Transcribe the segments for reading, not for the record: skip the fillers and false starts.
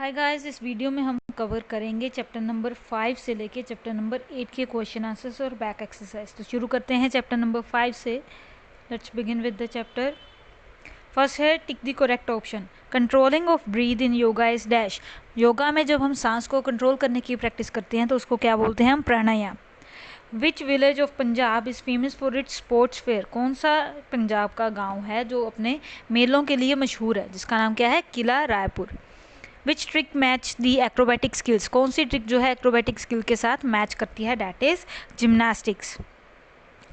Hi guys, इस video में हम कवर करेंगे चैप्टर नंबर 5 से लेके चैप्टर नंबर 8 के क्वेश्चन आंसर्स और बैक एक्सरसाइज। तो शुरू करते हैं चैप्टर नंबर 5 से। Let's begin with the chapter. First है tick the correct option. Controlling of breath in yoga is dash. Yoga में जब हम सांस को कंट्रोल करने की प्रैक्टिस करते हैं तो उसको क्या बोलते हैं हम? Pranayam. Which village of Punjab is famous for its sports fair. कौन सा पंजाब का गाँव है जो अपने मेलों के लिए मशहूर है, जिसका नाम क्या है? किला रायपुर। विच ट्रिक मैच दी एक्रोबैटिक स्किल्स। कौन सी ट्रिक जो है एक्रोबैटिक स्किल के साथ मैच करती है? That is gymnastics.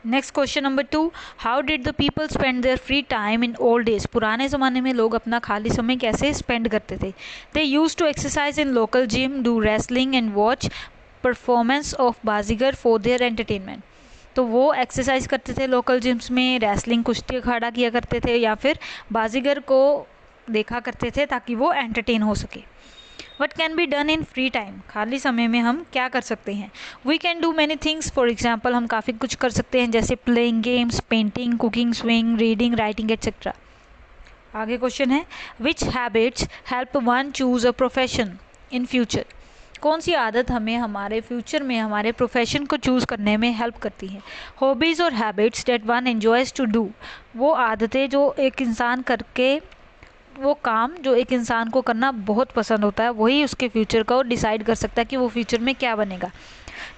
Next question number 2। How did the people spend there free time in old days. पुराने ज़माने में लोग अपना खाली समय कैसे स्पेंड करते थे? They use to exercise in local gym, do wrestling and watch performance of bazigar for their entertainment. तो वो एक्सरसाइज करते थे लोकल जिम्स में, रेसलिंग कुश्ती अखाड़ा किया करते थे, या फिर बाजीगर को देखा करते थे ताकि वो एंटरटेन हो सके। What can be done in free time. खाली समय में हम क्या कर सकते हैं? We can do many things. For example, हम काफ़ी कुछ कर सकते हैं, जैसे playing games, painting, cooking, swing, reading, writing etcetera. आगे क्वेश्चन है, which habits help one choose a profession in future. कौन सी आदत हमें हमारे फ्यूचर में हमारे प्रोफेशन को चूज़ करने में हेल्प करती है? हॉबीज़ और habits that one enjoys to do. वो आदतें जो एक इंसान करके, वो काम जो एक इंसान को करना बहुत पसंद होता है, वही उसके फ्यूचर को डिसाइड कर सकता है कि वो फ्यूचर में क्या बनेगा।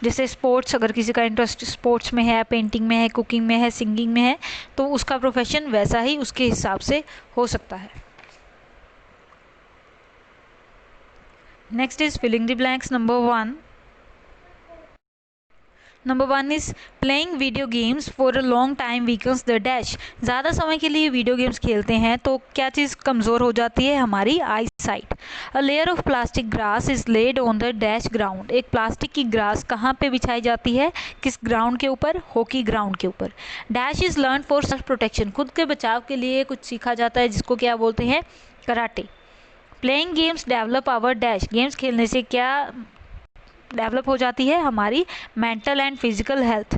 जैसे स्पोर्ट्स, अगर किसी का इंटरेस्ट स्पोर्ट्स में है, पेंटिंग में है, कुकिंग में है, सिंगिंग में है, तो उसका प्रोफेशन वैसा ही उसके हिसाब से हो सकता है। Next is filling the blanks. Number 1 is playing video games for a long time weakens the dash. ज़्यादा समय के लिए वीडियो गेम्स खेलते हैं तो क्या चीज़ कमज़ोर हो जाती है? हमारी eyesight. A layer of plastic grass is laid on the dash ground. एक प्लास्टिक की ग्रास कहाँ पे बिछाई जाती है? किस ग्राउंड के ऊपर? हॉकी ग्राउंड के ऊपर। Dash is learn for self protection. खुद के बचाव के लिए कुछ सीखा जाता है, जिसको क्या बोलते हैं? Karate. Playing games develop our dash. गेम्स खेलने से क्या डेवलप हो जाती है? हमारी mental and physical health.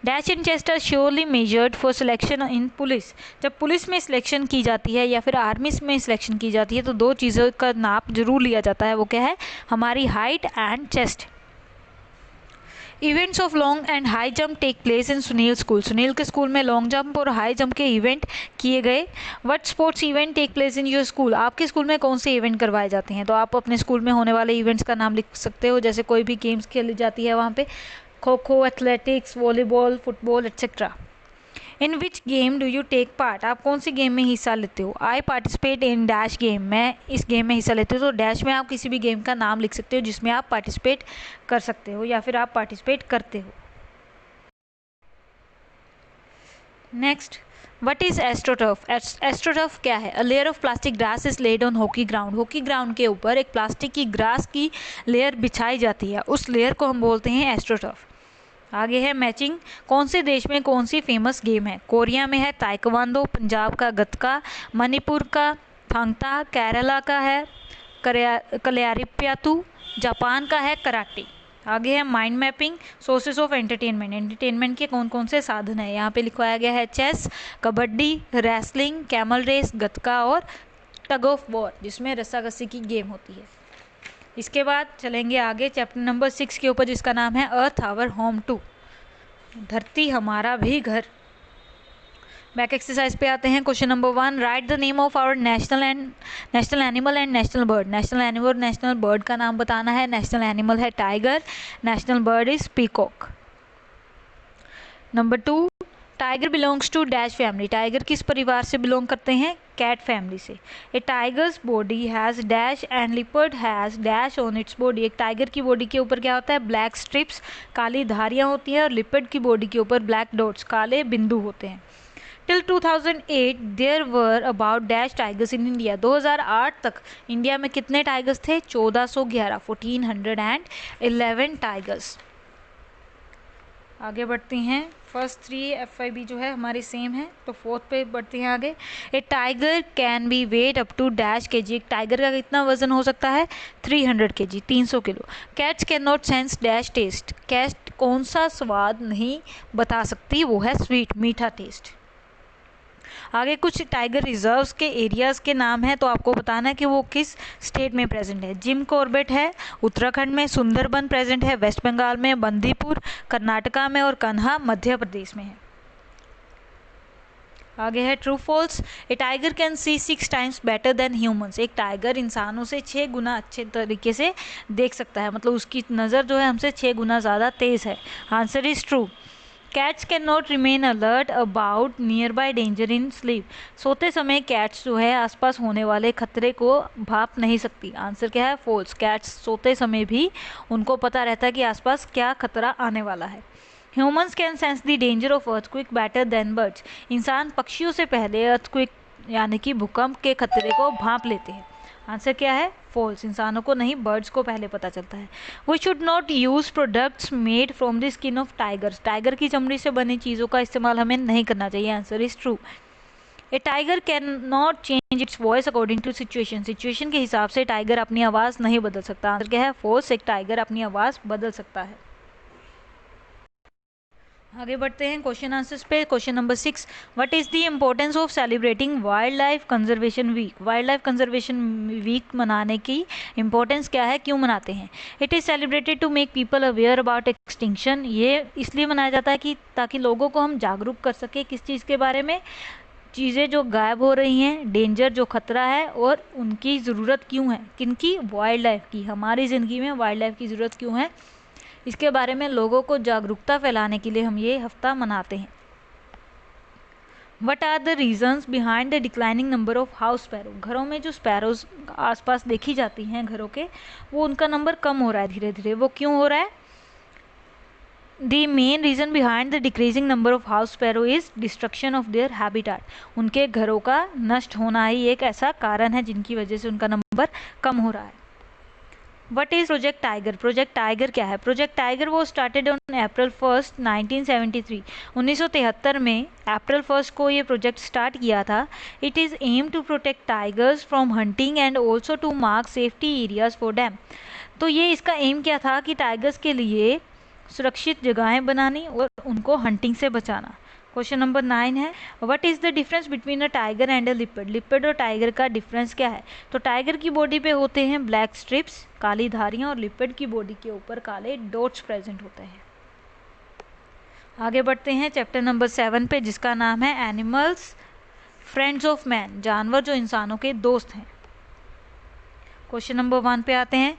Dash in chest are surely measured for selection in police. जब पुलिस में सिलेक्शन की जाती है या फिर आर्मी में सिलेक्शन की जाती है तो दो चीज़ों का नाप जरूर लिया जाता है। वो क्या है? हमारी height and chest. Events of long and high jump take place in Sunil school. Sunil के स्कूल में लॉन्ग जंप और हाई जंप के इवेंट किए गए। What sports event take place in your school. आपके स्कूल में कौन से इवेंट करवाए जाते हैं? तो आप अपने स्कूल में होने वाले इवेंट्स का नाम लिख सकते हो, जैसे कोई भी गेम्स खेली जाती है वहाँ पे, kho kho, athletics, volleyball, football etcetera. In which game do you take part. आप कौन सी गेम में हिस्सा लेते हो? I participate in dash game. मैं इस गेम में हिस्सा लेती हूँ। तो डैश में आप किसी भी गेम का नाम लिख सकते हो जिसमें आप पार्टिसिपेट कर सकते हो या फिर आप पार्टिसिपेट करते हो। Next, what is astroturf. Astroturf क्या है? अ layer of plastic grass is laid on hockey ground. Hockey ground के ऊपर एक प्लास्टिक की ग्रास की लेयर बिछाई जाती है, उस लेयर को हम बोलते हैं एस्ट्रोटर्फ। आगे है मैचिंग। कौन से देश में कौन सी फेमस गेम है? कोरिया में है ताइक्वांडो, पंजाब का गतका, मणिपुर का थांगता, केरला का है कलयारिप्यातु, जापान का है कराटे। आगे है mind mapping. Sources of entertainment. Entertainment के कौन कौन से साधन है? यहाँ पे लिखवाया गया है chess, kabaddi, wrestling, camel race, gatka और टग ऑफ वॉर, जिसमें रस्साकसी की गेम होती है। इसके बाद चलेंगे आगे चैप्टर नंबर 6 के ऊपर, जिसका नाम है अर्थ आवर होम टू। धरती हमारा भी घर। बैक एक्सरसाइज पे आते हैं। Question number 1, write the name of our national animal and national bird. National animal और नेशनल बर्ड का नाम बताना है। नेशनल एनिमल है tiger, national bird is peacock. Number 2, tiger belongs to dash family. Tiger किस परिवार से बिलोंग करते हैं? कैट फैमिली से। A tiger's body has dash and leopard has dash on its body. एक टाइगर की बॉडी के ऊपर क्या होता है? ब्लैक स्ट्रिप्स, काली धारियाँ होती हैं, और लिपर्ड की बॉडी के ऊपर ब्लैक डॉट्स, काले बिंदु होते हैं। Till 2008 there were about dash tigers in India. 2008 तक इंडिया में कितने टाइगर्स थे? 1411, 1411 टाइगर्स। आगे बढ़ती हैं। फर्स्ट 3 FIB जो है हमारी सेम है, तो फोर्थ पे बढ़ती हैं आगे। A tiger can be weight up to dash K G. एक टाइगर का कितना वजन हो सकता है? 300 kg, 300 kilo. Cats can not sense dash taste. Cat कौन सा स्वाद नहीं बता सकती? वो है स्वीट, मीठा टेस्ट। आगे कुछ टाइगर रिजर्व्स के एरियाज़ के नाम है, तो आपको बताना है कि वो किस स्टेट में प्रेजेंट है। जिम कॉर्बेट है उत्तराखंड में, सुंदरबन प्रेजेंट है वेस्ट बंगाल में, बंदीपुर कर्नाटका में और कन्हा मध्य प्रदेश में है। आगे है true false. A tiger can see 6 times better than humans. एक टाइगर इंसानों से 6 गुना अच्छे तरीके से देख सकता है, मतलब उसकी नज़र जो है हमसे 6 गुना ज़्यादा तेज़ है। Answer is true. Cats can not remain alert about near by danger in sleep. सोते समय कैट्स जो है आसपास होने वाले खतरे को भाप नहीं सकती। आंसर क्या है? फॉल्स। कैट्स सोते समय भी उनको पता रहता है कि आसपास क्या खतरा आने वाला है। Humans can sense the danger of earthquake better than birds. इंसान पक्षियों से पहले अर्थक्वेक यानी कि भूकंप के खतरे को भांप लेते हैं। आंसर क्या है? फॉल्स। इंसानों को नहीं, बर्ड्स को पहले पता चलता है। We should not use products made from the skin of tigers. Tiger की चमड़ी से बनी चीज़ों का इस्तेमाल हमें नहीं करना चाहिए। Answer is true. A tiger can not change its voice according to situation. Situation के हिसाब से टाइगर अपनी आवाज़ नहीं बदल सकता। आंसर क्या है? फॉल्स। एक टाइगर अपनी आवाज़ बदल सकता है। आगे बढ़ते हैं क्वेश्चन आंसर्स पे। Question number 6, what is the importance of celebrating wildlife conservation week. Wildlife conservation week मनाने की इम्पोर्टेंस क्या है, क्यों मनाते हैं? It is celebrated to make people aware about extinction. ये इसलिए मनाया जाता है कि ताकि लोगों को हम जागरूक कर सकें किस चीज़ के बारे में, चीज़ें जो गायब हो रही हैं, डेंजर जो खतरा है, और उनकी ज़रूरत क्यों है, किनकी? वाइल्ड लाइफ की। हमारी ज़िंदगी में वाइल्ड लाइफ की ज़रूरत क्यों है, इसके बारे में लोगों को जागरूकता फैलाने के लिए हम ये हफ्ता मनाते हैं। What are the reasons behind the declining number of house sparrow. घरों में जो स्पैरोज आसपास देखी जाती हैं घरों के, वो उनका नंबर कम हो रहा है धीरे धीरे। वो क्यों हो रहा है? The main reason behind the decreasing number of house sparrow is destruction of their habitat. उनके घरों का नष्ट होना ही एक ऐसा कारण है जिनकी वजह से उनका नंबर कम हो रहा है। What is project tiger. Project tiger क्या है? प्रोजेक्ट टाइगर वो स्टार्टेड ऑन अप्रैल 1, 1973। 1973 में अप्रैल 1 को ये प्रोजेक्ट स्टार्ट किया था। It is aim to protect tigers from hunting and also to mark safety areas for them. तो ये इसका एम क्या था कि टाइगर्स के लिए सुरक्षित जगहें बनानी और उनको हंटिंग से बचाना। क्वेश्चन नंबर 9 है, what is the difference between a tiger and a leopard. Leopard और टाइगर का डिफरेंस क्या है? तो टाइगर की बॉडी पे होते हैं ब्लैक स्ट्रिप्स, काली धारियाँ, और लिपर्ड की बॉडी के ऊपर काले डॉट्स प्रेजेंट होते हैं। आगे बढ़ते हैं चैप्टर नंबर 7 पे, जिसका नाम है एनिमल्स फ्रेंड्स ऑफ मैन। जानवर जो इंसानों के दोस्त हैं। क्वेश्चन नंबर 1 पे आते हैं,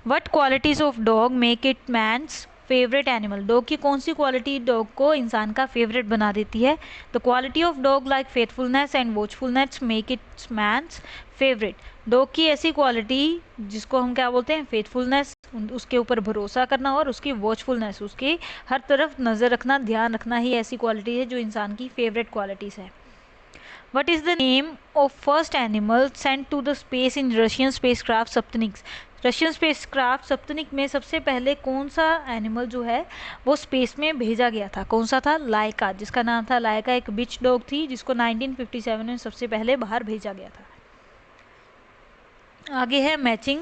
what qualities of dog make it man's favourite animal. Dog की कौन सी क्वालिटी डॉग को इंसान का फेवरेट बना देती है? The quality of dog like faithfulness and watchfulness make its man's favourite. Dog की ऐसी क्वालिटी जिसको हम क्या बोलते हैं? फेथफुलनेस, उसके ऊपर भरोसा करना, और उसकी वॉचफुलनेस, उसकी हर तरफ नज़र रखना, ध्यान रखना ही ऐसी क्वालिटी है जो इंसान की फेवरेट क्वालिटीज़ है। What is the name of first animal sent to the space in Russian spacecraft Sputnik? Russian spacecraft Sputnik में सबसे पहले कौन सा एनिमल जो है वो स्पेस में भेजा गया था? कौन सा था? लाइका, जिसका नाम था लाइका। एक बिच डॉग थी जिसको 1957 में सबसे पहले बाहर भेजा गया था। आगे है मैचिंग।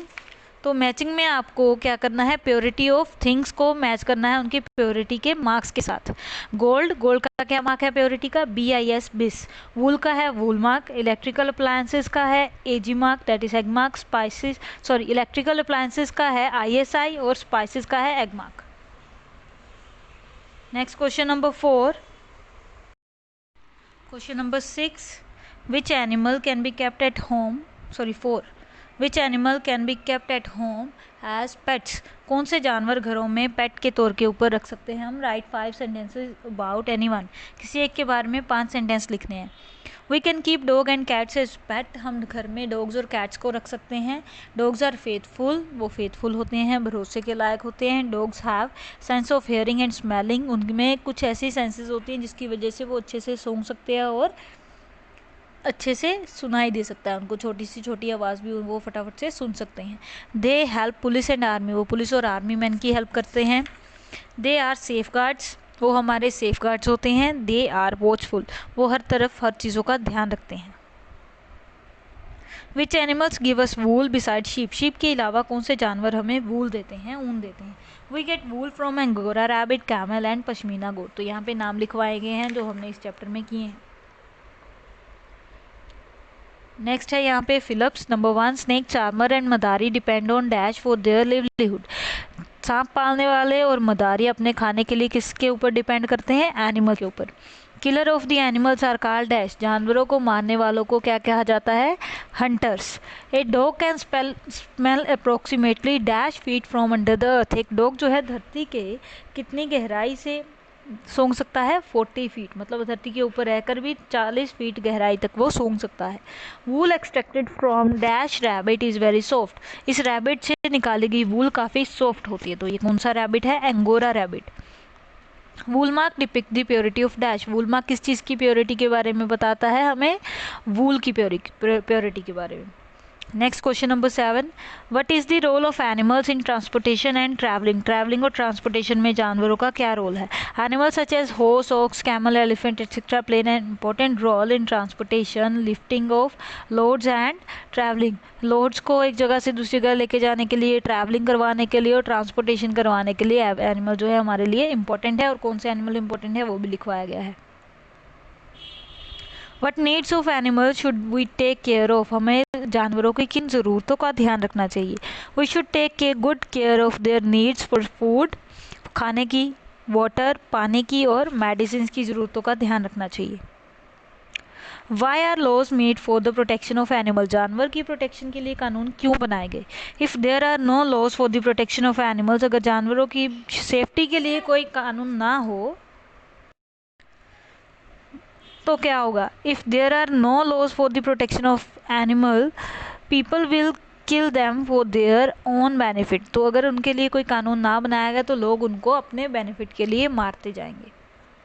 तो मैचिंग में आपको क्या करना है? प्योरिटी ऑफ थिंग्स को मैच करना है उनकी प्योरिटी के मार्क्स के साथ। गोल्ड, गोल्ड का क्या मार्क है प्योरिटी का? BIS, बिस। वूल का है वूल मार्क। इलेक्ट्रिकल अप्लायंसेस का है AG mark, that is ag mark. Spices, sorry, electrical appliances का है ISI, और स्पाइसेस का है ag mark. Next question number 4। Question number 6, which animal can be kept at home, sorry 4, which animal can be kept at home as pets. कौन से जानवर घरों में पेट के तौर के ऊपर रख सकते हैं हम? Write 5 sentences about anyone. किसी एक के बारे में 5 सेंटेंस लिखने हैं। We can keep dog and cats as pet. हम घर में डॉग्स और कैट्स को रख सकते हैं। डॉग्स आर फेथफुल, वो फेथफुल होते हैं, भरोसे के लायक होते हैं। Dogs have sense of hearing and smelling. उनमें कुछ ऐसी सेंसेस होती हैं जिसकी वजह से वो अच्छे से सूंघ सकते हैं और अच्छे से सुनाई दे सकता है उनको। छोटी सी छोटी आवाज़ भी वो फटाफट से सुन सकते हैं। They help police and army. वो पुलिस और आर्मी मैन की हेल्प करते हैं। They are safeguards. वो हमारे सेफ गार्ड्स होते हैं। They are watchful. वो हर तरफ हर चीज़ों का ध्यान रखते हैं। Which animals give us wool beside sheep. Sheep के अलावा कौन से जानवर हमें वूल देते हैं, ऊन देते हैं? We get wool from angora rabbit, camel and pashmina goat. तो यहाँ पे नाम लिखवाए गए हैं जो हमने इस चैप्टर में किए हैं। नेक्स्ट है यहाँ पे fill ups. Number 1, snake charmer and madari depend on dash for their livelihood. सांप पालने वाले और मदारी अपने खाने के लिए किसके ऊपर डिपेंड करते हैं? एनिमल के ऊपर। Killer of the animals are called dash. जानवरों को मारने वालों को क्या कहा जाता है? Hunters. A dog can smell approximately dash feet from under the earth. एक डॉग जो है धरती के कितनी गहराई से सूंघ सकता है? 40 फीट, मतलब धरती के ऊपर रहकर भी 40 फीट गहराई तक वो सूंघ सकता है। Wool extracted from dash rabbit is very soft. इस रैबिट से निकाली गई वूल काफ़ी सॉफ्ट होती है। तो ये कौन सा रैबिट है? Angora rabbit. Wool mark depict the purity of dash. Wool mark किस चीज़ की प्योरिटी के बारे में बताता है? हमें वूल की प्योरिटी के बारे में। Next question number 7, what is the role of animals in transportation and travelling. Travelling और ट्रांसपोर्टेशन में जानवरों का क्या रोल है? Animals such as horse, ox, camel, elephant etcetera play an important role in transportation, lifting of loads and travelling. Loads को एक जगह से दूसरी जगह लेके जाने के लिए, ट्रैवलिंग करवाने के लिए और ट्रांसपोर्टेशन करवाने के लिए एनिमल जो है हमारे लिए इंपॉर्टेंट है। और कौन से एनिमल इंपॉर्टेंट है वो भी लिखवाया गया है। What needs of animal should we take care of. हमें जानवरों की किन ज़रूरतों का ध्यान रखना चाहिए? We should take good care of their needs for food, खाने की, वाटर, पानी की और मेडिसिन की ज़रूरतों का ध्यान रखना चाहिए। Why are laws made for the protection of animal. जानवर की प्रोटेक्शन के लिए कानून क्यों बनाए गए? If there are no laws for the protection of animals. अगर जानवरों की सेफ्टी के लिए कोई कानून ना हो तो क्या होगा? If there are no laws for the protection of animal, people will kill them for their own benefit. तो अगर उनके लिए कोई कानून ना बनाया गया तो लोग उनको अपने बेनिफिट के लिए मारते जाएंगे।